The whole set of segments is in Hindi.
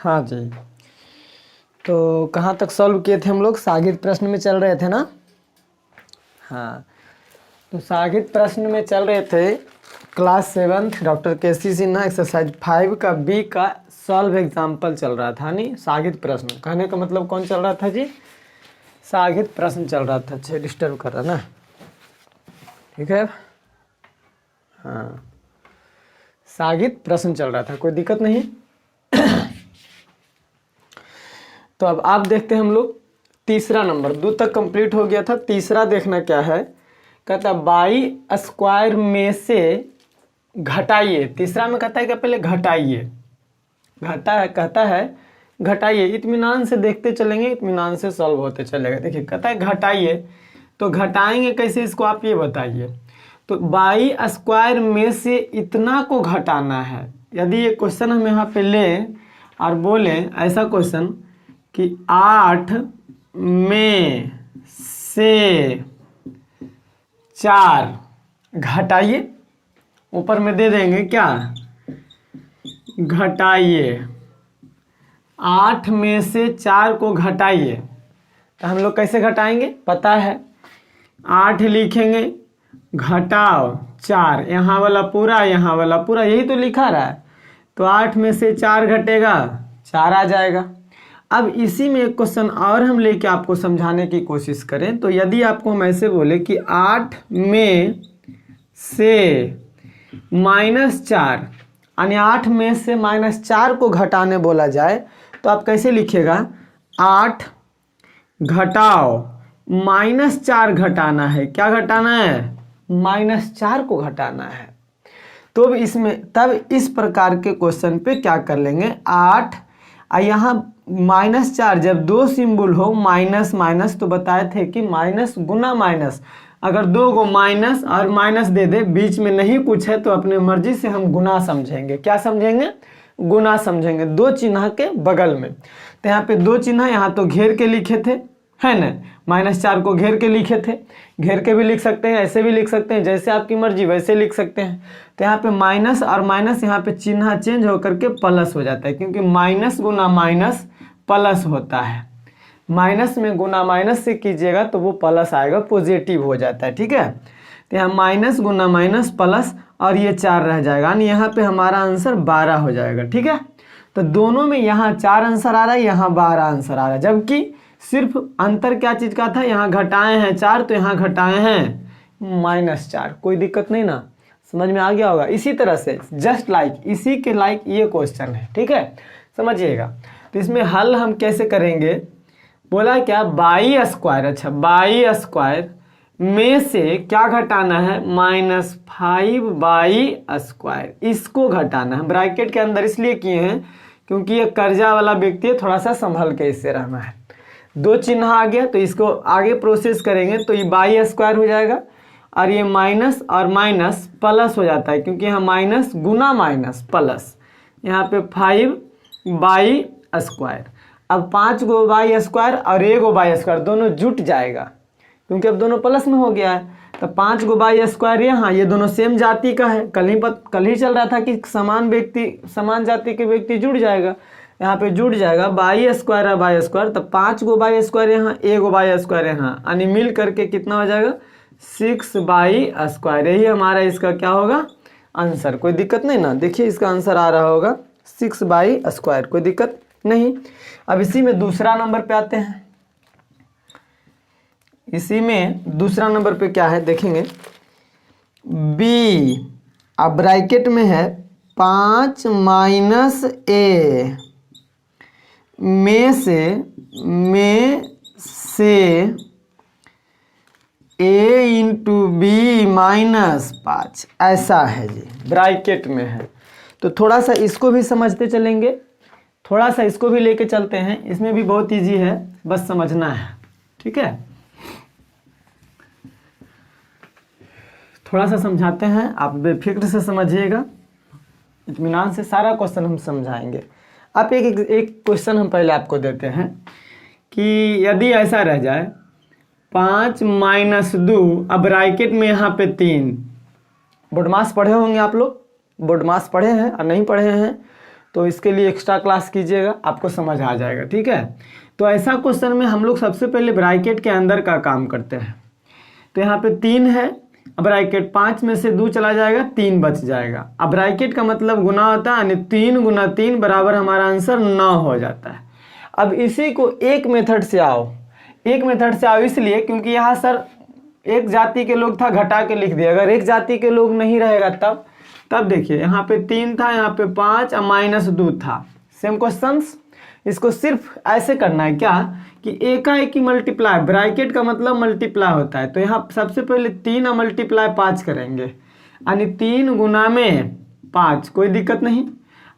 हाँ जी। तो कहाँ तक सॉल्व किए थे हम लोग? सागित प्रश्न में चल रहे थे ना। हाँ, तो सागित प्रश्न में चल रहे थे क्लास 7 डॉक्टर केसी सिन्हा एक्सरसाइज 5 का बी का सॉल्व एग्जाम्पल चल रहा था। नहीं, सागित प्रश्न कहने का मतलब कौन चल रहा था जी? सागित प्रश्न चल रहा था। अच्छा, डिस्टर्ब कर रहा ना, ठीक है। हाँ, सागित प्रश्न चल रहा था, कोई दिक्कत नहीं। तो अब आप देखते हैं हम लोग तीसरा नंबर, 2 तक कंप्लीट हो गया था। तीसरा देखना क्या है, कहता बाई स्क्वायर में से घटाइए। तीसरा में कहता है कि पहले घटाइए, कहता है घटाइए। इत्मीनान से देखते चलेंगे, इत्मीनान से सॉल्व होते चलेगा। देखिए कहता है घटाइए, तो घटाएंगे कैसे इसको आप ये बताइए। तो बाई स्क्वायर में से इतना को घटाना है। यदि ये क्वेश्चन हम यहाँ पे लें और बोले ऐसा क्वेश्चन कि 8 में से 4 घटाइए, ऊपर में दे देंगे क्या, घटाइए 8 में से 4 को घटाइए। तो हम लोग कैसे घटाएंगे पता है, 8 लिखेंगे, घटाओ 4, यहाँ वाला पूरा यहाँ वाला पूरा, यही तो लिखा रहा है। तो 8 में से 4 घटेगा, 4 आ जाएगा। अब इसी में एक क्वेश्चन और हम लेके आपको समझाने की कोशिश करें। तो यदि आपको हम ऐसे बोले कि 8 में से -4, यानी 8 में से -4 को घटाने बोला जाए, तो आप कैसे लिखिएगा, 8 घटाओ -4 घटाना है। क्या घटाना है? -4 को घटाना है। तो तब इस प्रकार के क्वेश्चन पे क्या कर लेंगे, 8 यहाँ -4, जब 2 सिंबल हो माइनस माइनस, तो बताए थे कि माइनस गुना माइनस, अगर 2 को माइनस और माइनस दे दे, बीच में नहीं कुछ है, तो अपने मर्जी से हम गुना समझेंगे। क्या समझेंगे? गुना समझेंगे, 2 चिन्ह के बगल में। तो यहाँ पे 2 चिन्ह, यहाँ तो घेर के लिखे थे, है ना, -4 को घेर के लिखे थे। घेर के भी लिख सकते हैं, ऐसे भी लिख सकते हैं, जैसे आपकी मर्जी वैसे लिख सकते हैं। तो यहाँ पे माइनस और माइनस, यहाँ पे चिन्ह चेंज होकर के प्लस हो जाता है, क्योंकि माइनस गुना माइनस प्लस होता है। माइनस में गुना माइनस से कीजिएगा तो वो प्लस आएगा, पॉजिटिव हो जाता है, ठीक है। तो यहाँ माइनस गुना माइनस प्लस, और ये 4 रह जाएगा, यानी यहाँ पे हमारा आंसर 12 हो जाएगा, ठीक है। तो दोनों में यहाँ 4 आंसर आ रहा है, यहाँ 12 आंसर आ रहा है, जबकि सिर्फ अंतर क्या चीज़ का था, यहाँ घटाए हैं 4, तो यहाँ घटाए हैं -4। कोई दिक्कत नहीं ना, समझ में आ गया होगा। इसी तरह से जस्ट लाइक, इसी के लाइक ये क्वेश्चन है, ठीक है, समझिएगा। तो इसमें हल हम कैसे करेंगे, बोला क्या, बाई स्क्वायर। अच्छा, बाई स्क्वायर में से क्या घटाना है, -5 बाई स्क्वायर, इसको घटाना है। ब्रैकेट के अंदर इसलिए किए हैं क्योंकि ये कर्जा वाला व्यक्ति है, थोड़ा सा संभल के इससे रहना है। 2 चिन्ह आ गया, तो इसको आगे प्रोसेस करेंगे तो ये बाई स्क्वायर हो जाएगा, और ये माइनस और माइनस प्लस हो जाता है, क्योंकि यहाँ माइनस गुना माइनस प्लस, यहाँ पे 5 बाई स्क्वायर। अब 5 गो बाई स्क्वायर और 1 गो बाई स्क्वायर दोनों जुट जाएगा, क्योंकि अब दोनों प्लस में हो गया है। तो 5 गो बाई स्क्वायर यहाँ, ये दोनों सेम जाति का है। कल ही चल रहा था कि समान जाति के व्यक्ति जुड़ जाएगा, यहाँ पे जुड़ जाएगा बाई स्क्वायर है बाई स्क्वायर। तो 5 गो बाई स्क्वायर यहाँ, 1 गो बाई स्क्वायर यहाँ, यानी मिल करके कितना हो जाएगा, 6 बाई स्क्वायर। यही हमारा इसका क्या होगा, आंसर। कोई दिक्कत नहीं ना, देखिए इसका आंसर आ रहा होगा 6 बाई स्क्वायर, कोई दिक्कत नहीं। अब इसी में दूसरा नंबर पे आते हैं। इसी में दूसरा नंबर पे क्या है देखेंगे, बी, अब ब्रैकेट में है 5 माइनस ए में से a इंटू बी -5, ऐसा है जी, ब्रैकेट में है। तो थोड़ा सा इसको भी समझते चलेंगे, थोड़ा सा इसको भी लेके चलते हैं। इसमें भी बहुत इजी है, बस समझना है, ठीक है। थोड़ा सा समझाते हैं, आप बेफिक्र से समझिएगा, इत्मीनान से सारा क्वेश्चन हम समझाएंगे। अब एक क्वेश्चन हम पहले आपको देते हैं कि यदि ऐसा रह जाए 5 माइनस 2, अब ब्रैकेट में यहाँ पे 3, बोडमास पढ़े होंगे आप लोग, बोडमास पढ़े हैं और नहीं पढ़े हैं तो इसके लिए एक्स्ट्रा क्लास कीजिएगा, आपको समझ आ जाएगा। ठीक है, तो ऐसा क्वेश्चन में हम लोग सबसे पहले ब्रैकेट के अंदर का काम करते हैं। तो यहाँ पे 3 है, अब ब्रैकेट 5 में से 2 चला जाएगा, 3 बच जाएगा। अब ब्रैकेट का मतलब गुना होता है, यानी 3 गुना 3 बराबर हमारा आंसर 9 हो जाता है। अब इसी को एक मेथड से आओ, एक मेथड से आओ इसलिए क्योंकि यहाँ सर एक जाति के लोग था, घटा के लिख दिया। अगर एक जाति के लोग नहीं रहेगा तब देखिए यहाँ पे 3 था, यहाँ पे 5 और -2 था। सेम क्वेश्चंस, इसको सिर्फ ऐसे करना है क्या कि एक ही मल्टीप्लाई, ब्रैकेट का मतलब मल्टीप्लाई होता है। तो यहाँ सबसे पहले 3 और मल्टीप्लाई 5 करेंगे, यानी 3 गुना में 5, कोई दिक्कत नहीं।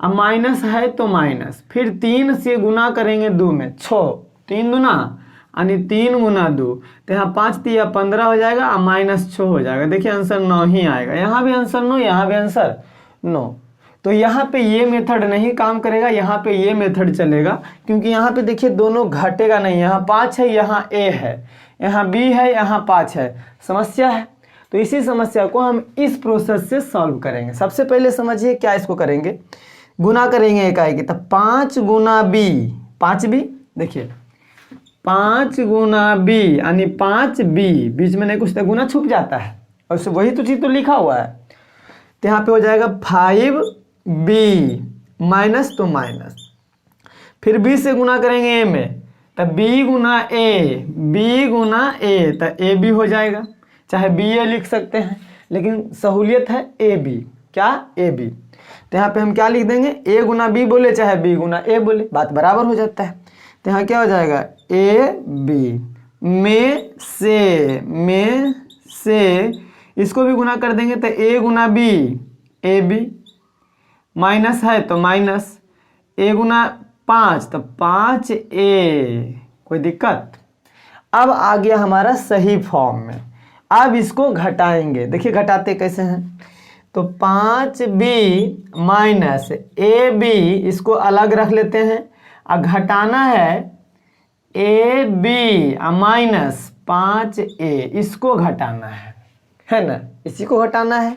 अब माइनस है तो माइनस, फिर 3 से गुना करेंगे 2 में, 6, 3 दूना यानी 3 गुना 2, तो यहाँ 5 दिया 15 हो जाएगा और -6 हो जाएगा। देखिए आंसर 9 ही आएगा। यहाँ भी आंसर 9, यहाँ भी आंसर 9। तो यहाँ पे ये मेथड नहीं काम करेगा, यहाँ पे ये मेथड चलेगा, क्योंकि यहाँ पे देखिए दोनों घटेगा नहीं। यहाँ 5 है, यहाँ a है, यहाँ b है, यहाँ 5 है, समस्या है। तो इसी समस्या को हम इस प्रोसेस से सॉल्व करेंगे। सबसे पहले समझिए क्या इसको करेंगे, गुना करेंगे इकाई की। तब 5 गुना b, 5b, देखिए 5 गुना b यानी 5b, बीच में नहीं कुछ तो गुना छुप जाता है, और वही तो चीज़ तो लिखा हुआ है। तो यहाँ पे हो जाएगा 5b माइनस तो माइनस, फिर b से गुना करेंगे a में, तब b Guna a, b Guna a, तो ab हो जाएगा। चाहे ba लिख सकते हैं, लेकिन सहूलियत है ab, क्या ab। तो यहाँ पे हम क्या लिख देंगे, a गुना b बोले चाहे b गुना a बोले, बात बराबर हो जाता है। तो यहाँ क्या हो जाएगा, ए बी में से इसको भी गुना कर देंगे तो a गुना b ए बी, माइनस है तो माइनस, a गुना 5 तो 5a, कोई दिक्कत। अब आ गया हमारा सही फॉर्म में। अब इसको घटाएंगे, देखिए घटाते कैसे हैं। तो 5b माइनस ab, इसको अलग रख लेते हैं, और घटाना है ए बी माइनस 5a, इसको घटाना है ना, इसी को घटाना है।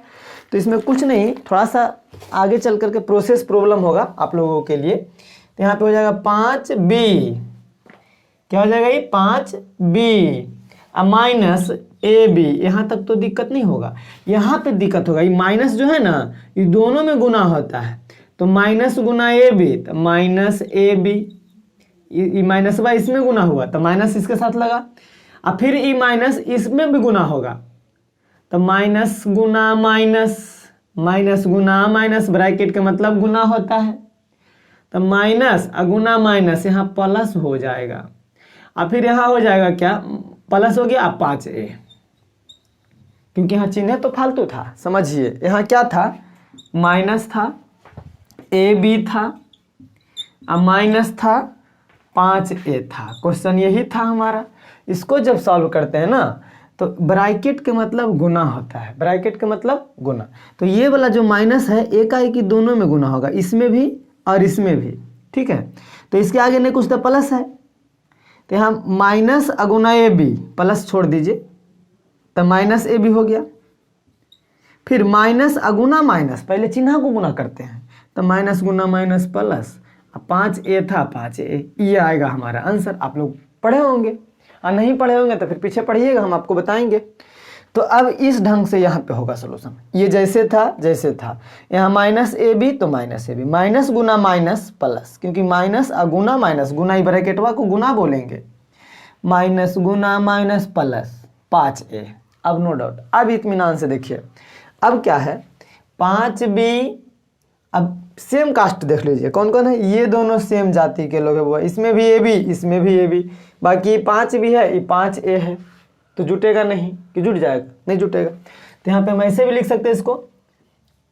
तो इसमें कुछ नहीं, थोड़ा सा आगे चल करके प्रोसेस प्रॉब्लम होगा आप लोगों के लिए। तो यहाँ पे हो जाएगा 5b, क्या हो जाएगा ये 5b माइनस ए बी। यहाँ तक तो दिक्कत नहीं होगा, यहाँ पे दिक्कत होगा। ये माइनस जो है ना, ये दोनों में गुना होता है। तो माइनस गुना ए बी तो minus A B, minus by इसमें गुना हुआ तो माइनस इसके साथ लगा, और फिर ई माइनस इसमें भी गुना होगा तो माइनस गुना माइनस, माइनस गुना माइनस, ब्रैकेट का मतलब गुना होता है। तो माइनस गुना माइनस यहाँ प्लस हो जाएगा, और फिर यहाँ हो जाएगा क्या, प्लस हो गया 5a, क्योंकि यहाँ चिन्ह तो फालतू था। समझिए यहाँ क्या था, माइनस था, ए बी था, और माइनस था 5a था। क्वेश्चन यही था हमारा। इसको जब सॉल्व करते हैं ना, तो ब्रैकेट के मतलब गुना होता है, ब्रैकेट के मतलब गुना। तो ये वाला जो माइनस है, एक आई की दोनों में गुना होगा, इसमें भी और इसमें भी, ठीक है। तो इसके आगे नहीं कुछ तो प्लस है, तो यहाँ माइनस अगुना ए बी, प्लस छोड़ दीजिए तो माइनस ए बी हो गया। फिर माइनस अगुना माइनस, पहले चिन्ह को गुना करते हैं, तो माइनस गुना माइनस प्लस, 5a था 5a, ये आएगा हमारा आंसर। आप लोग पढ़े होंगे, और नहीं पढ़े होंगे तो फिर पीछे पढ़िएगा, हम आपको बताएंगे। तो अब इस ढंग से यहाँ पे होगा सोल्यूशन। ये जैसे था यहाँ माइनस ए बी तो माइनस ए बी, माइनस गुना माइनस प्लस, क्योंकि माइनस अगुना माइनस, गुना ही ब्रैकेटवा को गुना बोलेंगे, माइनस गुना माइनस प्लस 5a। अब नो डाउट, अब इत्मीनान से देखिए, अब क्या है 5b, अब सेम कास्ट देख लीजिए कौन कौन है, ये दोनों सेम जाति के लोग हैं, वो इसमें भी ए बी, इसमें भी ए बी, बाकी 5 भी है, ये 5a है, तो जुटेगा नहीं कि जुट जाएगा, नहीं जुटेगा। तो यहाँ पे हम ऐसे भी लिख सकते हैं इसको,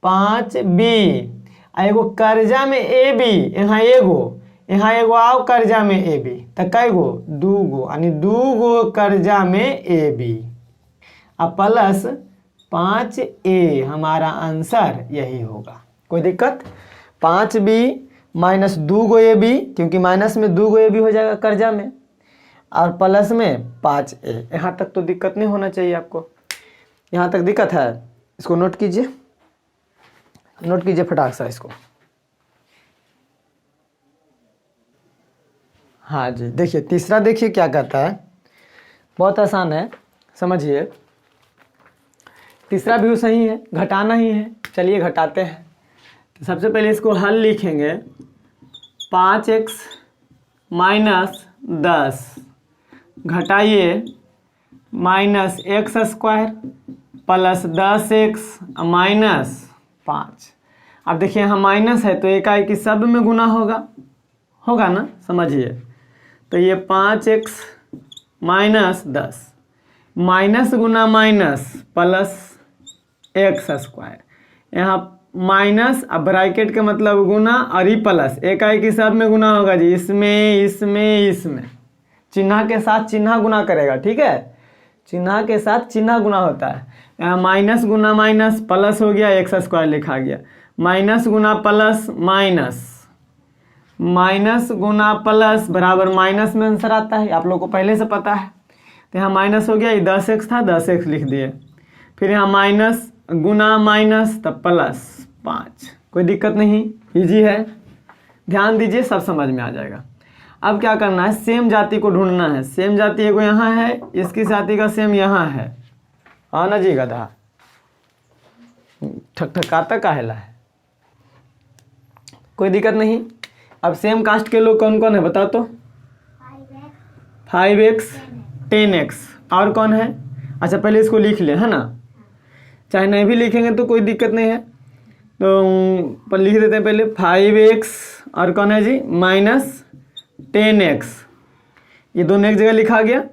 5b एगो कर्जा में ए बी, यहाँ एगो आओ कर्जा में ए बी, तो कै गो, 2 गो, यानी 2 गो कर्जा में ए बी, अब प्लस 5a, हमारा आंसर यही होगा। कोई दिक्कत, 5b माइनस 2 गो ए बी, क्योंकि माइनस में 2 गो ए बी हो जाएगा कर्जा में, और प्लस में 5a। यहाँ तक तो दिक्कत नहीं होना चाहिए आपको। यहाँ तक दिक्कत है, इसको नोट कीजिए, नोट कीजिए फटाक सा इसको। हाँ जी, देखिए तीसरा, देखिए क्या कहता है, बहुत आसान है, समझिए। तीसरा भी सही है, घटाना ही है, चलिए घटाते हैं। तो सबसे पहले इसको हल लिखेंगे, 5x माइनस 10 घटाइए minus x square plus 10x minus 5। अब देखिए यहाँ माइनस है तो एकाएक की सब में गुना होगा ना, समझिए। तो ये 5x माइनस 10 माइनस गुना माइनस प्लस एक्स स्क्वायर, यहाँ माइनस, अब ब्रैकेट के मतलब गुना और ई प्लस, एकाएक की सब में गुना होगा जी, इसमें चिन्ह के साथ चिन्ह गुना करेगा, ठीक है, चिन्ह के साथ चिन्ह गुना होता है। यहाँ माइनस गुना माइनस प्लस हो गया, एक्स स्क्वायर लिखा गया, माइनस गुना प्लस माइनस, माइनस गुना प्लस बराबर माइनस में आंसर आता है, आप लोग को पहले से पता है। तो यहाँ माइनस हो गया, ये 10x था, 10x लिख दिए, फिर यहाँ माइनस गुना माइनस तब प्लस 5, कोई दिक्कत नहीं, इजी है, ध्यान दीजिए, सब समझ में आ जाएगा। अब क्या करना है, सेम जाति को ढूंढना है। सेम जाति एगो यहाँ है, इसकी जाति का सेम यहाँ है, हाँ ना जी गधा, ठकठकाता काहेला है, कोई दिक्कत नहीं। अब सेम कास्ट के लोग कौन कौन है बताओ तो, 5x 10x, और कौन है, अच्छा पहले इसको लिख ले, है ना, चाहे नहीं भी लिखेंगे तो कोई दिक्कत नहीं है, तो पर लिख देते हैं पहले 5x और कौन है जी माइनस 10x, ये दोनों एक जगह लिखा गया।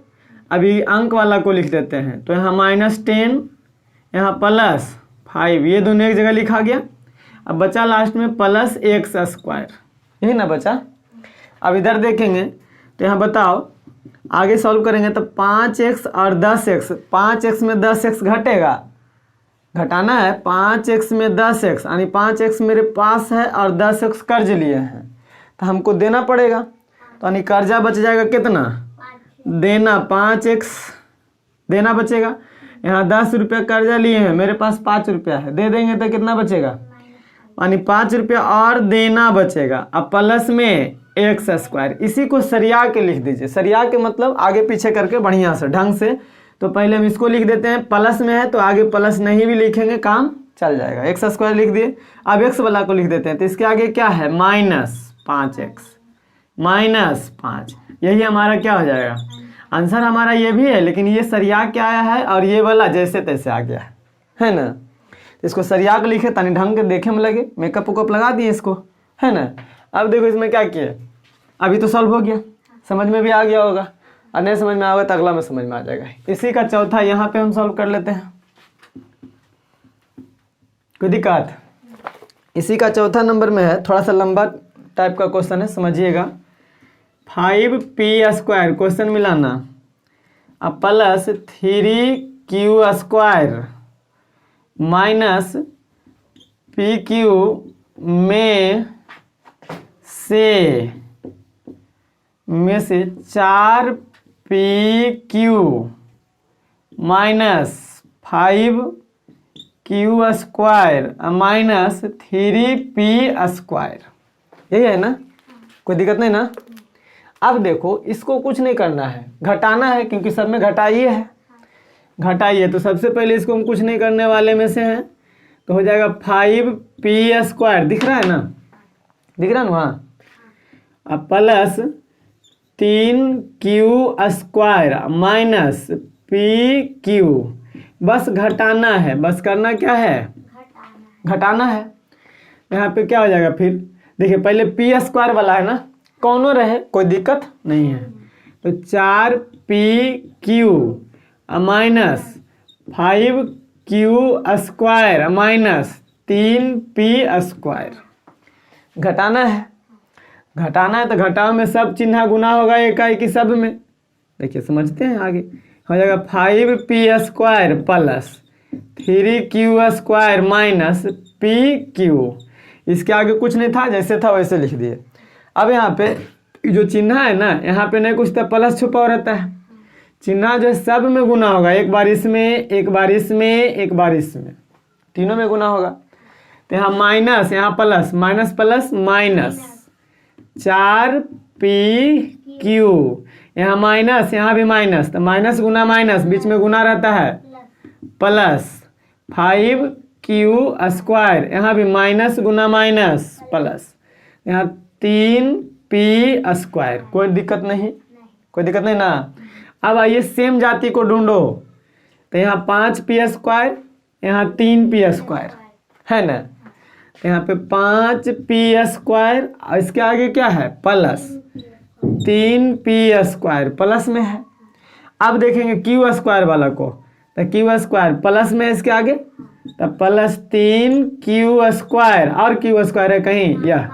अभी अंक वाला को लिख देते हैं, तो यहाँ -10 यहाँ प्लस 5, ये दोनों एक जगह लिखा गया। अब बचा लास्ट में प्लस एक्स स्क्वायर, यही ना बचा। अब इधर देखेंगे तो यहाँ बताओ, आगे सॉल्व करेंगे तो 5x और 10x, 5x में 10x घटेगा, घटाना है, 5x में 10x यानी 5x मेरे पास है और 10x कर्ज लिए हैं तो हमको देना पड़ेगा, तो यानी कर्जा बच जाएगा कितना, देना 5x देना बचेगा। यहाँ 10 रुपया कर्जा लिए हैं, मेरे पास 5 रुपया है, दे देंगे तो कितना बचेगा, यानी 5 रुपया और देना बचेगा। अब प्लस में एक्स स्क्वायर, इसी को सरिया के लिख दीजिए, सरिया के मतलब आगे पीछे करके बढ़िया से ढंग से। तो पहले हम इसको लिख देते हैं, प्लस में है तो आगे प्लस नहीं भी लिखेंगे काम चल जाएगा, एक्स स्क्वायर लिख दिए। अब एक्स वाला को लिख देते हैं, तो इसके आगे क्या है -5x -5, यही हमारा क्या हो जाएगा, आंसर हमारा ये भी है, लेकिन ये सरिया के आया है और ये वाला जैसे तैसे आ गया है ना। इसको सरिया के लिखे ताकि ढंग के देखे में लगे, मेकअप उकअप लगा दिए इसको, है ना। अब देखो इसमें क्या किए, अभी तो सॉल्व हो गया, समझ में भी आ गया होगा, और नहीं समझ में आएगा तो अगला में समझ में आ जाएगा। इसी का चौथा यहाँ पे हम सॉल्व कर लेते हैं, कोई दिक्कत। इसी का चौथा नंबर में है, थोड़ा सा लंबा टाइप का क्वेश्चन है, समझिएगा। 5p² क्वेश्चन मिलाना, अब प्लस 3q² माइनस pq में से 4pq minus 5q² minus 3p², यही है ना, कोई दिक्कत नहीं ना। अब देखो इसको कुछ नहीं करना है, घटाना है, क्योंकि सब में घटाइए है, घटाइए। तो सबसे पहले इसको हम कुछ नहीं करने वाले में से हैं, तो हो जाएगा 5p², दिख रहा है ना, दिख रहा है ना वहाँ, अब प्लस 3q² माइनस pq, बस घटाना है, बस करना क्या है, घटाना है। यहाँ पे क्या हो जाएगा फिर, देखिए पहले p² वाला है ना, कौनों रहे कोई दिक्कत नहीं है, तो 4pq minus 5q² minus 3p², घटाना है, घटाना है तो घटाओ में सब चिन्ह गुना होगा, इकाई की सब में, देखिए समझते हैं आगे, हो जाएगा 5p² plus 3q² minus pq, इसके आगे कुछ नहीं था, जैसे था वैसे लिख दिए। अब यहाँ पे जो चिन्ह है ना, यहाँ पे नहीं कुछ तो प्लस छुपा रहता है, चिन्ह जो सब में गुना होगा, एक बार इसमें एक बार इसमें एक बार इसमें, तीनों में गुना होगा। तो यहाँ माइनस, यहाँ plus, minus plus minus 4pq Q, यहाँ माइनस यहाँ भी माइनस, तो माइनस गुना माइनस बीच में गुना रहता है प्लस 5q², यहाँ भी माइनस गुना माइनस प्लस, यहाँ 3p²। कोई दिक्कत नहीं, कोई दिक्कत नहीं ना। अब आइए सेम जाति को ढूंढो, तो यहाँ 5p², यहाँ 3p² है ना। तो यहाँ पे 5p², इसके आगे क्या है प्लस 3p² प्लस में है। अब देखेंगे q² वाला को, तो q² प्लस में है इसके आगे, तो प्लस 3q² और q² है कहीं, यह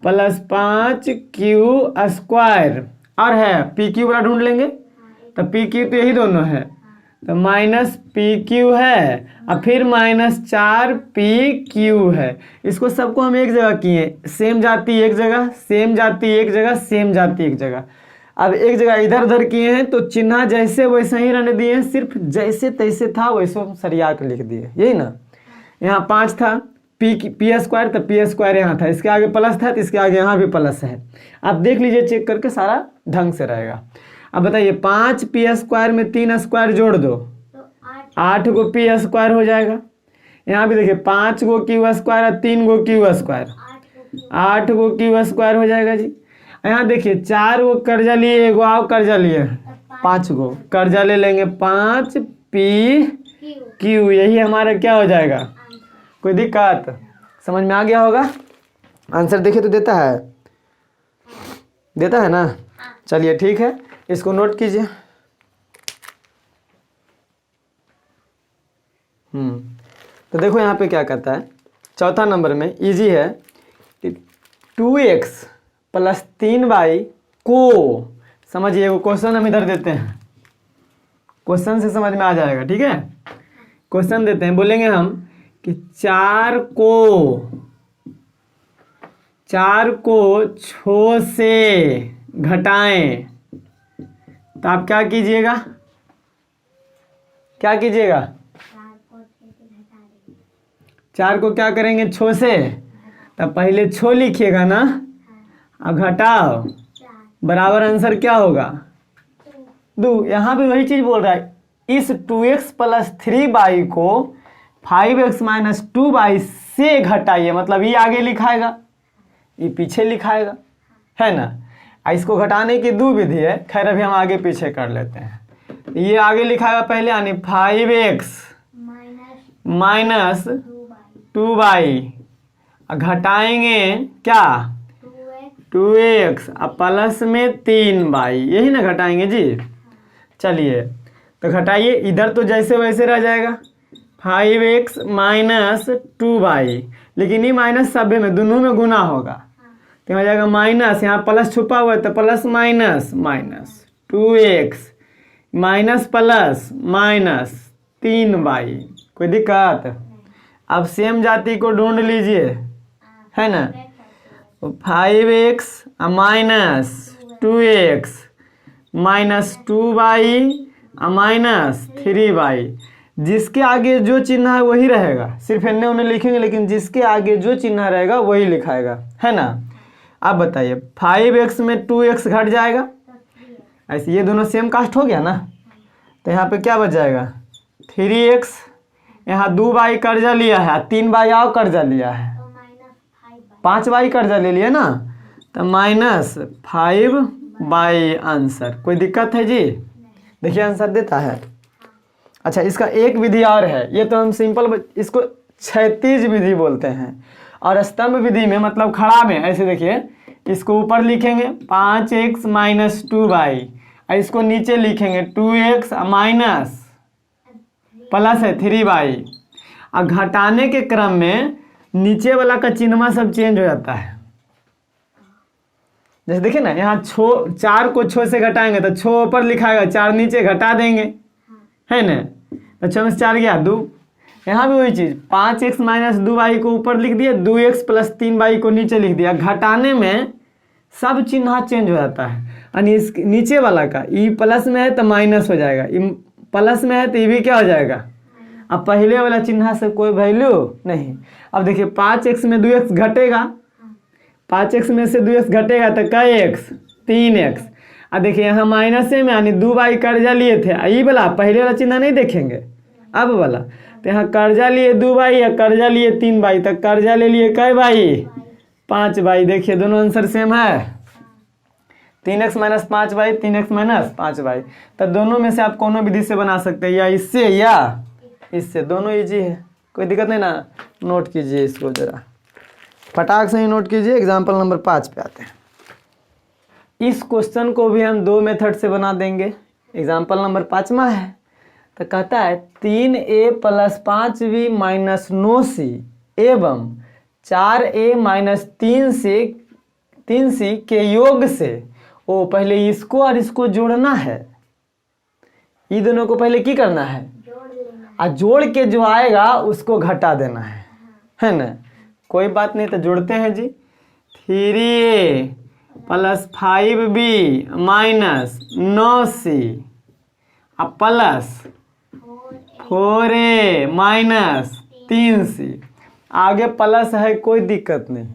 प्लस 5q² और है pq वाला ढूंढ लेंगे, तो pq तो यही दोनों है, तो माइनस pq है और फिर माइनस 4pq है। इसको सबको हम एक जगह किए, सेम जाति एक जगह, सेम जाति एक जगह, सेम जाति एक जगह। अब एक जगह इधर उधर किए हैं तो चिन्ह जैसे वैसे ही रहने दिए हैं, सिर्फ जैसे तैसे था वैसे हम सरिया के लिख दिए, यही ना। यहाँ 5 था p² तो p² यहाँ था, इसके आगे प्लस था तो इसके आगे यहाँ भी प्लस है। आप देख लीजिए चेक करके, सारा ढंग से रहेगा। अब बताइए 5p² में 3² जोड़ दो, 8 गो p² हो जाएगा। यहाँ भी देखिए 5 गो q² और 3 गो q², 8 गो q² हो जाएगा जी। यहाँ देखिए 4 गो कर्जा लिए, एगो आओ कर्जा लिए 5 गो कर्जा ले लेंगे, 5pq, यही हमारा क्या हो जाएगा। कोई दिक्कत समझ में आ गया होगा। आंसर देखिए तो देता है, देता है ना। चलिए ठीक है, इसको नोट कीजिए। तो देखो यहाँ पे क्या कहता है, चौथा नंबर में इजी है कि 2x + 3y को, समझिए एगो क्वेश्चन हम इधर देते हैं, क्वेश्चन से समझ में आ जाएगा, ठीक है। क्वेश्चन देते हैं, बोलेंगे हम कि 4 को 6 से घटाएं, तो आप क्या कीजिएगा, क्या कीजिएगा, 4 को क्या करेंगे 6 से, तब पहले 6 लिखिएगा ना, अब घटाओ बराबर आंसर क्या होगा 2। यहाँ भी वही चीज बोल रहा है, इस 2x + 3y को 5x - 2y से घटाइए, मतलब ये आगे लिखाएगा ये पीछे लिखाएगा, है ना। इसको घटाने की 2 विधि है, खैर अभी हम आगे पीछे कर लेते हैं। ये आगे लिखाएगा पहले, यानी 5x - 2y, घटाएंगे क्या 2x और प्लस में 3y, यही ना घटाएंगे जी। चलिए तो घटाइए, इधर तो जैसे वैसे रह जाएगा 5x - 2y, लेकिन ये माइनस सभ्य में दोनों में गुना होगा, तो हो जाएगा माइनस, यहाँ प्लस छुपा हुआ है तो plus minus 2x minus plus minus 3y। कोई दिक्कत। अब सेम जाति को ढूंढ लीजिए, है ना। 5x - 2x - 2y - 3y, जिसके आगे जो चिन्ह है वही रहेगा, सिर्फ इन्हें उन्हें लिखेंगे, लेकिन जिसके आगे जो चिन्ह रहेगा वही लिखाएगा, है ना। अब बताइए 5x में 2x घट जाएगा, ऐसे ये दोनों सेम कास्ट हो गया ना, तो यहाँ पे क्या बच जाएगा 3x, यहाँ 2y कर्जा लिया है, 3y और कर्जा लिया है, 5y कर्जा ले लिया ना, तो -5y आंसर। कोई दिक्कत है जी। देखिए आंसर देता है। अच्छा, इसका एक विधि और है, ये तो हम सिंपल, इसको क्षैतिज विधि बोलते हैं, और स्तंभ विधि में मतलब खड़ा में ऐसे देखिए, इसको ऊपर लिखेंगे 5x - 2y, और इसको नीचे लिखेंगे 2x माइनस प्लस है 3y, और घटाने के क्रम में नीचे वाला का चिन्ह सब चेंज हो जाता है। जैसे देखिए ना, यहाँ 4 को 6 से घटाएंगे तो 6 ऊपर लिखाएगा, 4 नीचे घटा देंगे, है ना, तो 6 में से 4 गया 2। यहाँ भी वही चीज़ 5x - 2y को ऊपर लिख दिया, 2x + 3y को नीचे लिख दिया, घटाने में सब चिन्ह चेंज हो जाता है। यानी इस नीचे वाला का ई प्लस में है तो माइनस हो जाएगा, ई प्लस में है तो ये भी क्या हो जाएगा, अब पहले वाला चिन्ह से कोई वैल्यू नहीं। अब देखिए 5x में 2x घटेगा, 5x में से 2x घटेगा तो कै x 3x, अब देखिए यहाँ माइनस में यानी 2 कर्जा लिए थे, ये वाला पहले वाला चिन्ह नहीं देखेंगे, अब वाला तो यहाँ कर्जा लिए 2 या कर्जा लिए 3 तक कर्जा ले लिए कै भाई 5। देखिए दोनों आंसर सेम है, 3x - 5y 3x - 5y। तो दोनों में से आप कोनो विधि से बना सकते हैं, या इससे या इससे, दोनों इजी है, कोई दिक्कत नहीं ना। नोट कीजिए इसको जरा, फटाक से ही नोट कीजिए। एग्जाम्पल नंबर 5 पे आते हैं। इस क्वेश्चन को भी हम 2 मेथड से बना देंगे। एग्जाम्पल नंबर 5वां है, तो कहता है 3a + 5b - 9c एवं 4a - 3c के योग से वो पहले इसको और इसको जोड़ना है। ये दोनों को पहले की करना है, और जोड़ के जो आएगा उसको घटा देना है ना। कोई बात नहीं, तो जोड़ते हैं जी। 3a + 5b - 9c plus 4a - 3c। आगे प्लस है, कोई दिक्कत नहीं।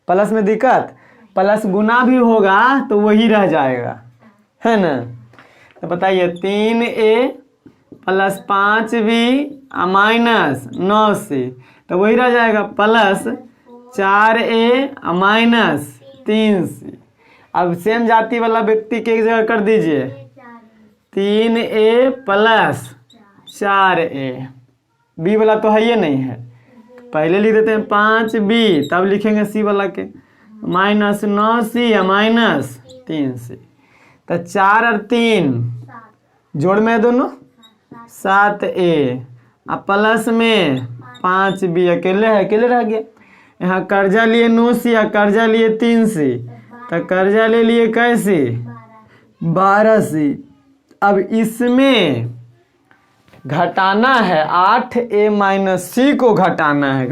प्लस में दिक्कत, प्लस गुना भी होगा तो वही रह जाएगा, है ना। तो बताइए 3a + 5b - 9c, तो वही रह जाएगा प्लस 4a - 3c। अब सेम जाति वाला व्यक्ति के एक जगह कर दीजिए, 3a + 4a, बी वाला तो है ये नहीं है, पहले लिख देते हैं 5b, तब लिखेंगे सी वाला के -9c या -3c। तो 4 और 3 जोड़ में दोनों 7a, अब प्लस में 5b, अकेले है, अकेले रह गया। यहाँ कर्जा लिए 9c या कर्जा लिए 3c, तो कर्जा ले लिए कैसे 12c। अब इसमें घटाना है 8a - c को घटाना है,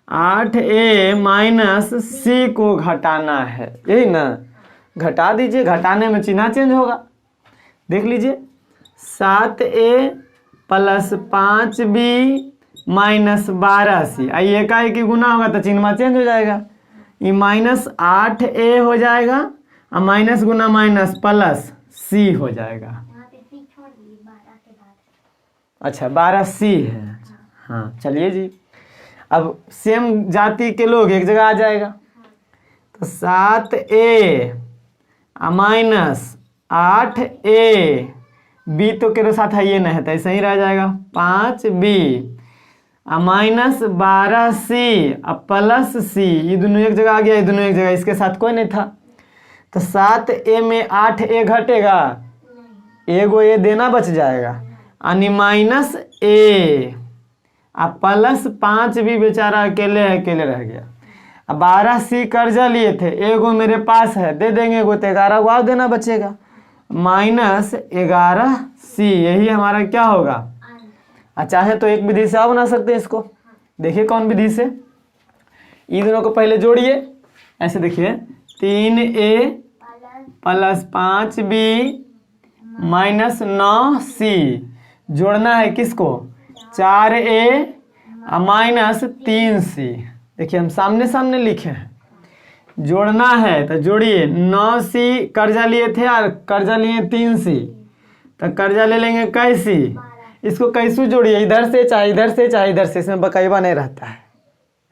8a - c को घटाना है, यही ना। घटा दीजिए, घटाने में चिन्ह चेंज होगा, देख लीजिए। 7a + 5b - 12c, आइए एकाएक गुना होगा तो चिन्ह चेंज हो जाएगा, ये -8a हो जाएगा, और माइनस गुना माइनस प्लस c हो जाएगा। अच्छा 12c है, हाँ चलिए जी। अब सेम जाति के लोग एक जगह आ जाएगा, तो 7a - 8a, b तो के साथ है ये नहीं, तो ऐसे ही रह जाएगा 5b -12c प्लस c, ये दोनों एक जगह आ गया, ये दोनों एक जगह, इसके साथ कोई नहीं था। तो 7a में 8a घटेगा, एगो ए देना बच जाएगा, यानी -a, प्लस 5b बेचारा अकेले है, अकेले रह गया। अब 12c कर्जा लिए थे, एगो मेरे पास है, दे देंगे एगो, तो 11 को और देना बचेगा, -11c, यही हमारा क्या होगा। चाहे तो एक विधि से आप बना सकते हैं इसको, देखिए कौन विधि से। इन दोनों को पहले जोड़िए, ऐसे देखिए 3a + 5b - 9c, जोड़ना है किसको 4a - 3c। देखिए हम सामने सामने लिखे हैं, जोड़ना है तो जोड़िए। 9c कर्जा लिए थे और कर्जा लिए 3c, तो कर्जा ले लेंगे कैसी, इसको कैसे जोड़िए, इधर से चाहे इधर से चाहे इधर से, इसमें बकायदा नहीं रहता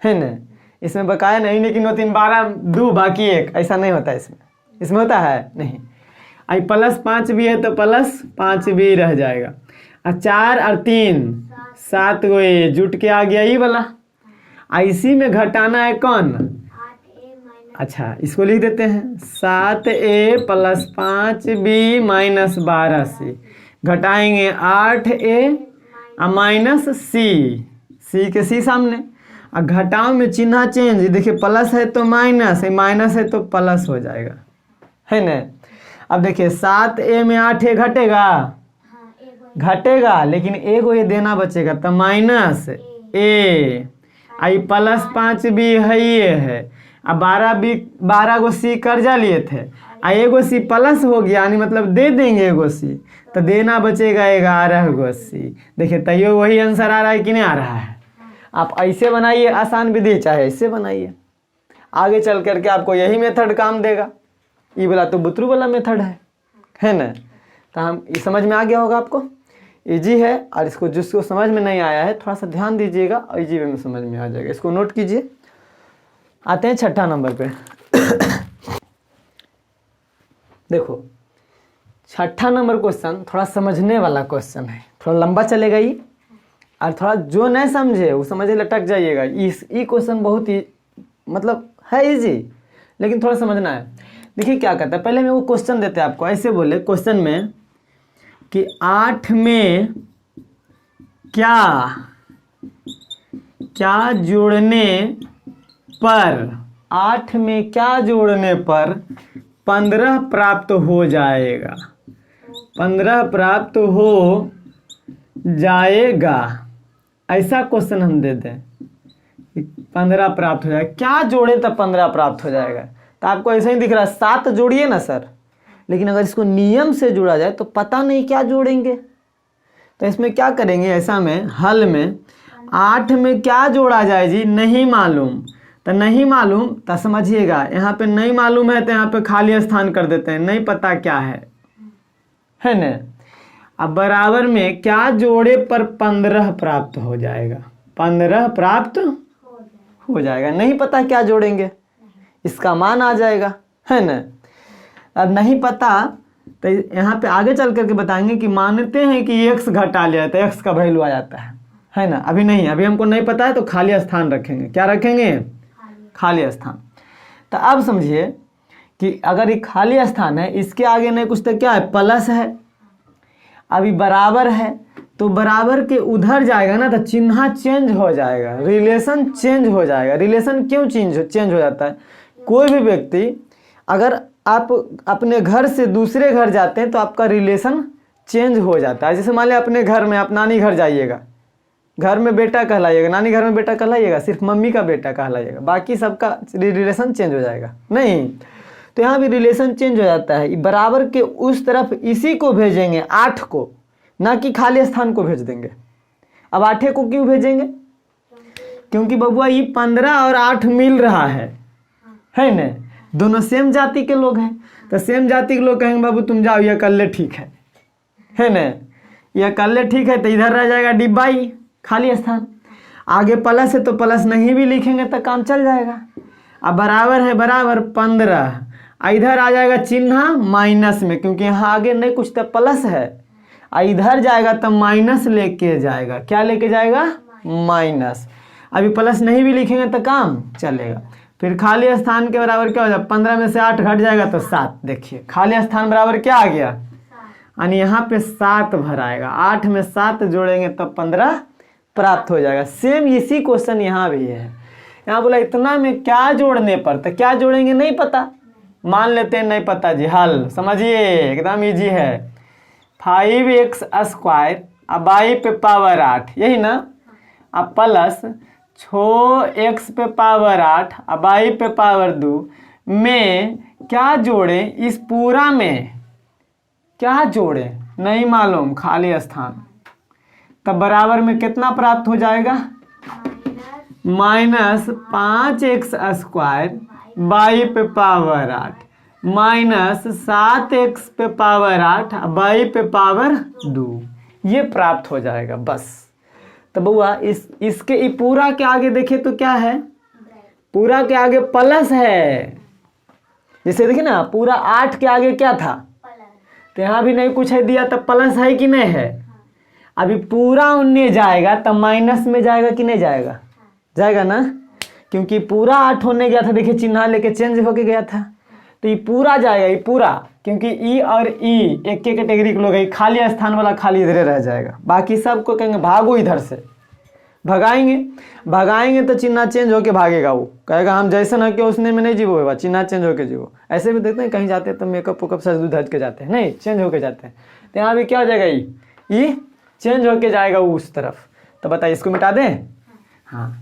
है ना, इसमें बकाया नहीं, लेकिन 3 12 2 बाकी 1, ऐसा नहीं होता इसमें होता है नहीं। आई प्लस 5b है तो प्लस 5b रह जाएगा, और 4 और 3 7 गो ये जुट के आ गया ये वाला। इसी में घटाना है कौन, अच्छा इसको लिख देते हैं 7a + 5b - 12c, घटाएंगे 8a -c के सी सामने, और घटाओ में चिन्ह चेंज, देखिए प्लस है तो माइनस, माइनस है तो प्लस हो जाएगा, है ना। अब देखिए 7a में 8a घटेगा, लेकिन एगो ये देना बचेगा, तो -a, आई प्लस 5b है ये है, अब 12 गो सी कर्जा लिए थे, एगो सी प्लस हो गया, यानी मतलब दे देंगे एगो सी, तो देना बचेगा 11 गो सी। देखिए तैयो वही आंसर आ रहा है कि नहीं आ रहा है। आप ऐसे बनाइए आसान विधि, चाहे ऐसे बनाइए, आगे चल करके आपको यही मेथड काम देगा। ई वाला तो बुतरू वाला मेथड है ना। तो हम ये समझ में आ गया होगा आपको, इजी है। और इसको जिसको समझ में नहीं आया है थोड़ा सा ध्यान दीजिएगा और इजी वे में समझ में आ जाएगा। इसको नोट कीजिए। आते हैं छठा नंबर पे। देखो छठा नंबर क्वेश्चन थोड़ा समझने वाला क्वेश्चन है, थोड़ा लंबा चलेगा ये, और थोड़ा जो नहीं समझे वो समझे लटक जाइएगा। ये क्वेश्चन बहुत ही मतलब है इजी, लेकिन थोड़ा समझना है। देखिए क्या कहता है, पहले मैं वो क्वेश्चन देते हैं आपको। ऐसे बोले क्वेश्चन में कि 8 में क्या जोड़ने पर, 8 में क्या जोड़ने पर 15 प्राप्त हो जाएगा, 15 प्राप्त हो जाएगा। ऐसा क्वेश्चन हम देते हैं, 15 प्राप्त हो जाएगा, क्या जोड़े तब 15 प्राप्त हो जाएगा। तो आपको ऐसा ही दिख रहा है 7 जोड़िए ना सर, लेकिन अगर इसको नियम से जोड़ा जाए तो पता नहीं क्या जोड़ेंगे। तो इसमें क्या करेंगे, ऐसा में हल में 8 में क्या जोड़ा जाए जी, नहीं मालूम। तो नहीं मालूम तो समझिएगा, यहाँ पे नहीं मालूम है तो यहाँ पे खाली स्थान कर देते हैं, नहीं पता क्या है ना। अब बराबर में क्या जोड़े पर 15 प्राप्त हो जाएगा, 15 प्राप्त हो जाएगा। नहीं पता क्या जोड़ेंगे, इसका मान आ जाएगा, है ना। अब नहीं पता तो यहाँ पे आगे चल करके बताएंगे कि मानते हैं कि x घटा लिया तो x का वैल्यू आ जाता है ना। अभी नहीं, अभी हमको नहीं पता है तो खाली स्थान रखेंगे। क्या रखेंगे, खाली स्थान। तो अब समझिए कि अगर ये खाली स्थान है, इसके आगे नहीं कुछ तो क्या है, प्लस है। अभी बराबर है तो बराबर के उधर जाएगा ना तो चिन्ह चेंज हो जाएगा, रिलेशन चेंज हो जाएगा। रिलेशन क्यों चेंज हो जाता है, कोई भी व्यक्ति अगर आप अपने घर से दूसरे घर जाते हैं तो आपका रिलेशन चेंज हो जाता है। जैसे मान लिया अपने घर में आप नानी घर जाइएगा, घर में बेटा कहलाइएगा, नानी घर में बेटा कहलाइएगा, सिर्फ मम्मी का बेटा कहलाइएगा, बाकी सबका रिलेशन चेंज हो जाएगा नहीं। तो यहाँ भी रिलेशन चेंज हो जाता है। बराबर के उस तरफ इसी को भेजेंगे, 8 को, ना कि खाली स्थान को भेज देंगे। अब 8 को क्यों भेजेंगे, क्योंकि बबुआ ये 15 और 8 मिल रहा है ना, दोनों सेम जाति के लोग हैं। तो सेम जाति के लोग कहेंगे बाबू तुम जाओ, ये कर ले, ठीक है ना, ये कर ले ठीक है। तो इधर रह जाएगा डिब्बा ही, खाली स्थान। आगे प्लस है तो प्लस नहीं भी लिखेंगे तो काम चल जाएगा। अब बराबर है, बराबर 15, इधर आ जाएगा चिन्ह माइनस में, क्योंकि यहाँ आगे नहीं कुछ तो प्लस है। इधर जाएगा तो माइनस लेके जाएगा, क्या लेके जाएगा, माइनस। अभी प्लस नहीं भी लिखेंगे तो काम चलेगा। फिर खाली स्थान के बराबर क्या हो जाएगा, 15 में से 8 घट जाएगा तो 7। देखिए खाली स्थान बराबर क्या आ गया, यानी यहाँ पे 7 भराएगा। 8 में 7 जोड़ेंगे तब 15 प्राप्त हो जाएगा। सेम इसी क्वेश्चन यहाँ भी है। यहाँ बोला इतना में क्या जोड़ने पर, तो क्या जोड़ेंगे नहीं पता, मान लेते हैं नहीं पता जी। हल समझिए एकदम इजी है। 5x स्क्वायर अब y पे पावर 8, यही ना, अब प्लस 6x पे पावर 8 अब y पे पावर 2 में क्या जोड़े, इस पूरा में क्या जोड़े नहीं मालूम, खाली स्थान। तब बराबर में कितना प्राप्त हो जाएगा, माइनस 5x स्क्वायर y पे पावर 8 माइनस 7x पे पावर 8 y पे पावर 2, ये प्राप्त हो जाएगा बस। तो बउआ इसके पूरा के आगे देखे तो क्या है, पूरा के आगे प्लस है। जैसे देखिए ना, पूरा 8 के आगे क्या था, तो यहाँ भी नहीं कुछ है दिया तो प्लस है कि नहीं है। अभी पूरा उन्ने जाएगा तब माइनस में जाएगा कि नहीं जाएगा, जाएगा ना, क्योंकि पूरा 8 होने गया था। देखिए चिन्ह लेके चेंज होके गया था, तो ये पूरा जाएगा, ये पूरा, क्योंकि ई और ई एक के कैटेगरी के लोग है। खाली स्थान वाला खाली इधर रह जाएगा, बाकी सबको कहेंगे भागो इधर से, भगाएंगे तो चिन्ह चेंज होके भागेगा। वो कहेगा हम जैसे ना कि उसने में नहीं जीवो, बाबा चिन्ह चेंज होके जीवो। ऐसे भी देखते हैं कहीं जाते हैं तो मेकअप वेकअप सज धज के जाते हैं, नहीं चेंज होके जाते हैं। तो यहाँ भी क्या हो जाएगा, ई चेंज होके जाएगा उस तरफ। तो बताइए इसको मिटा दें, हाँ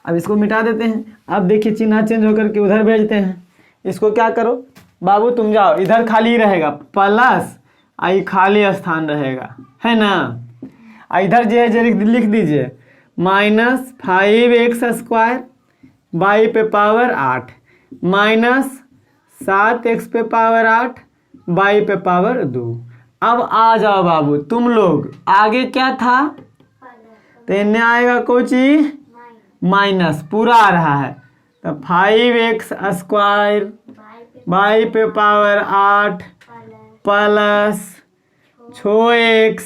अब इसको मिटा देते हैं। अब देखिए चिन्ह चेंज होकर के उधर भेजते हैं। इसको क्या करो बाबू तुम जाओ, इधर खाली रहेगा प्लस आई खाली स्थान रहेगा, है ना। इधर जो है लिख दीजिए माइनस 5x स्क्वायर y पे पावर 8 माइनस 7x पे पावर 8 y पे पावर 2। अब आ जाओ बाबू तुम लोग, आगे क्या था, तो इन्हें आएगा कोची माइनस, पूरा आ रहा है, तो 5x स्क्वायर y पे power 8 plus 6x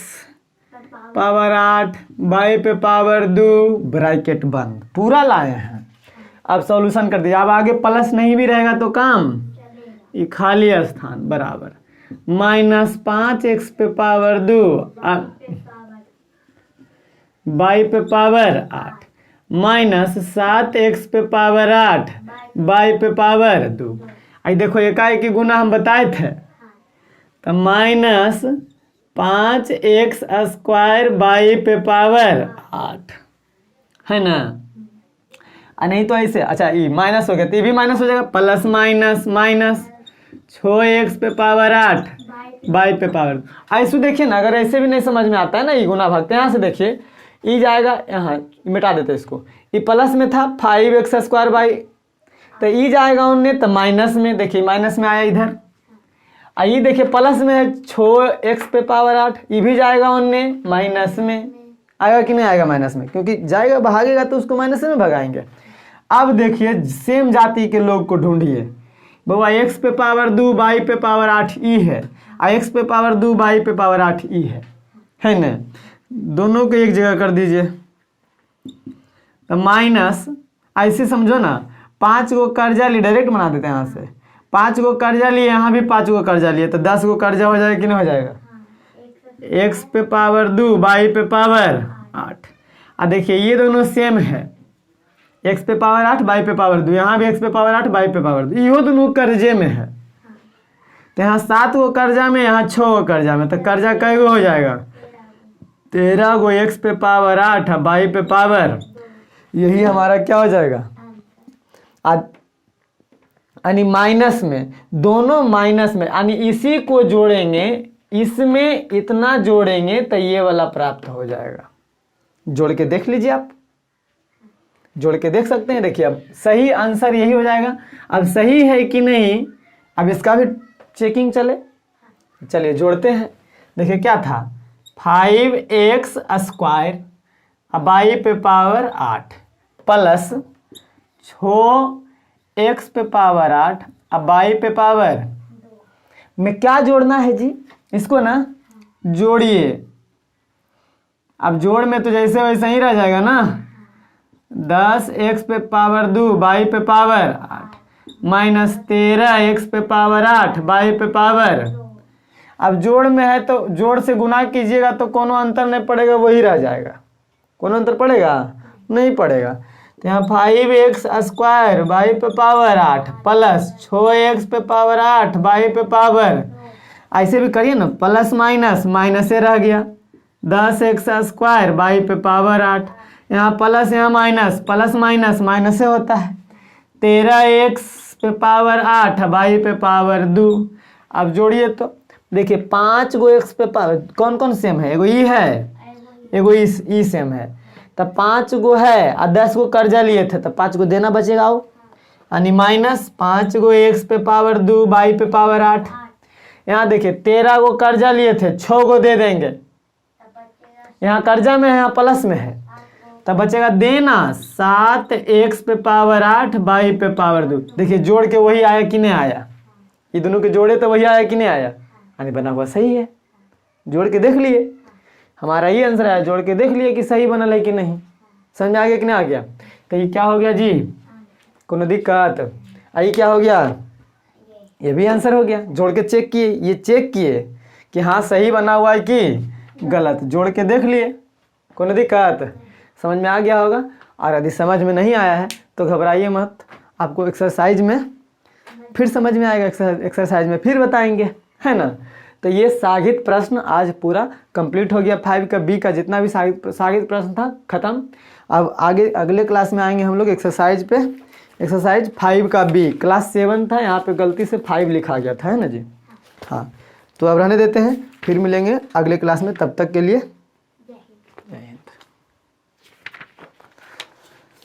power 8 y पे पावर 2 ब्रैकेट बंद, पूरा लाए हैं। अब सॉल्यूशन कर दिया। अब आगे प्लस नहीं भी रहेगा तो काम, ये खाली स्थान बराबर -5x पे पावर 2 y पे पावर 8 -7x पे पावर 8 y पे पावर 2। आई देखो एकाएक की गुना हम बताए थे, तो -5x स्क्वायर y पे पावर 8 है ना, नहीं तो ऐसे, अच्छा ये माइनस हो गया तो ये भी माइनस हो जाएगा, प्लस माइनस माइनस 6x पे पावर 8 y पे पावर। ऐसे देखिए ना, अगर ऐसे भी नहीं समझ में आता है ना ये गुना भाग, तो यहाँ से देखिए ये जाएगा, यहाँ मिटा देते इसको, ये प्लस में था 5x स्क्वायर बाई, तो ये जाएगा उनने तो माइनस में, देखिए माइनस में आया इधर, ये देखिए प्लस में है 6x पे पावर 8, ये भी जाएगा उनने माइनस में, आएगा कि नहीं आएगा माइनस में, क्योंकि जाएगा भागेगा तो उसको माइनस में भगाएंगे। अब देखिए सेम जाति के लोग को ढूंढिए, बाबा x पे पावर 2 y पे पावर 8 ई है, x पे पावर 2 y पे पावर 8 ई है ना, दोनों को एक जगह कर दीजिए, तो माइनस, ऐसे समझो ना, 5 गो कर्जा लिए, डायरेक्ट बना देते हैं यहाँ से, 5 गो कर्जा लिए, यहाँ भी 5 गो कर्जा लिए, तो 10 गो कर्जा हो जाएगा कि नहीं हो जाएगा, x पे पावर 2 y पे पावर 8। अब देखिए ये दोनों सेम है, x पे पावर 8 y पे पावर 2, यहाँ भी x पे पावर 8 y पे पावर 2, ये दोनों कर्जे में है, तो यहाँ 7 गो कर्जा में, यहाँ 6 गो कर्जा में, तो कर्जा कई गो हो जाएगा, 13 गो x पे पावर 8 y पे पावर, यही हमारा क्या हो जाएगा, यानी माइनस में, दोनों माइनस में, यानी इसी को जोड़ेंगे, इसमें इतना जोड़ेंगे तो ये वाला प्राप्त हो जाएगा। जोड़ के देख लीजिए, आप जोड़ के देख सकते हैं, देखिए अब सही आंसर यही हो जाएगा। अब सही है कि नहीं, अब इसका भी चेकिंग चले, चलिए जोड़ते हैं। देखिए क्या था, 5x स्क्वायर y पे पावर 8 प्लस 6x पे पावर 8 y पे पावर में क्या जोड़ना है जी, इसको ना जोड़िए। अब जोड़ में तो जैसे वैसे ही रह जाएगा ना, 10x पे पावर 2 y पे पावर 8 माइनस 13x पे पावर 8 y पे पावर। अब जोड़ में है तो जोड़ से गुना कीजिएगा तो कोनो अंतर नहीं पड़ेगा, वही रह जाएगा। कोनो अंतर पड़ेगा? नहीं पड़ेगा। तो यहाँ 5x स्क्वायर y पे पावर 8 प्लस 6x पे पावर 8 y पे पावर, ऐसे भी करिए ना, प्लस माइनस माइनस से रह गया, 10x स्क्वायर y पे पावर 8, यहाँ प्लस यहाँ माइनस, प्लस माइनस माइनस से होता है, 13x पे पावर 8 y पे पावर 2। अब जोड़िए तो देखिए 5 गो x पे पावर, कौन कौन सेम है, एगो ई है, एगो ई सेम है, तब 5 गो है और 10 गो कर्जा लिए थे तो 5 गो देना बचेगा, आओ यानी माइनस 5 गो x पे पावर 2 y पे पावर 8। यहाँ देखिए 13 गो कर्जा लिए थे, 6 गो दे देंगे, यहाँ कर्जा में है, यहाँ प्लस में है, तब बचेगा देना 7x पे पावर 8 y पे पावर 2। देखिए जोड़ के वही आया कि नहीं आया, ये दोनों के जोड़े तो वही आया कि नहीं आया, यानी बना हुआ सही है। जोड़ के देख लिए, हमारा ये आंसर आया, जोड़ के देख लिए कि सही बनल है कि नहीं। समझ में आ गया कि नहीं आ गया? तो ये क्या हो गया जी, कोनो दिक्कत? ये क्या हो गया, ये भी आंसर हो गया। जोड़ के चेक किए, ये चेक किए कि हाँ सही बना हुआ है कि गलत, जोड़ के देख लिए, कोनो दिक्कत? समझ में आ गया होगा। और यदि समझ में नहीं आया है तो घबराइए मत, आपको एक्सरसाइज में फिर समझ में आएगा, एक्सरसाइज में फिर बताएंगे, है ना। तो ये सागित प्रश्न आज पूरा कंप्लीट हो गया। 5 का बी का जितना भी सागित प्रश्न था खत्म। अब आगे अगले क्लास में आएंगे हम लोग एक्सरसाइज पे, एक्सरसाइज 5 का बी, क्लास 7 था, यहाँ पे गलती से 5 लिखा गया था, है ना जी। हाँ तो अब रहने देते हैं, फिर मिलेंगे अगले क्लास में, तब तक के लिए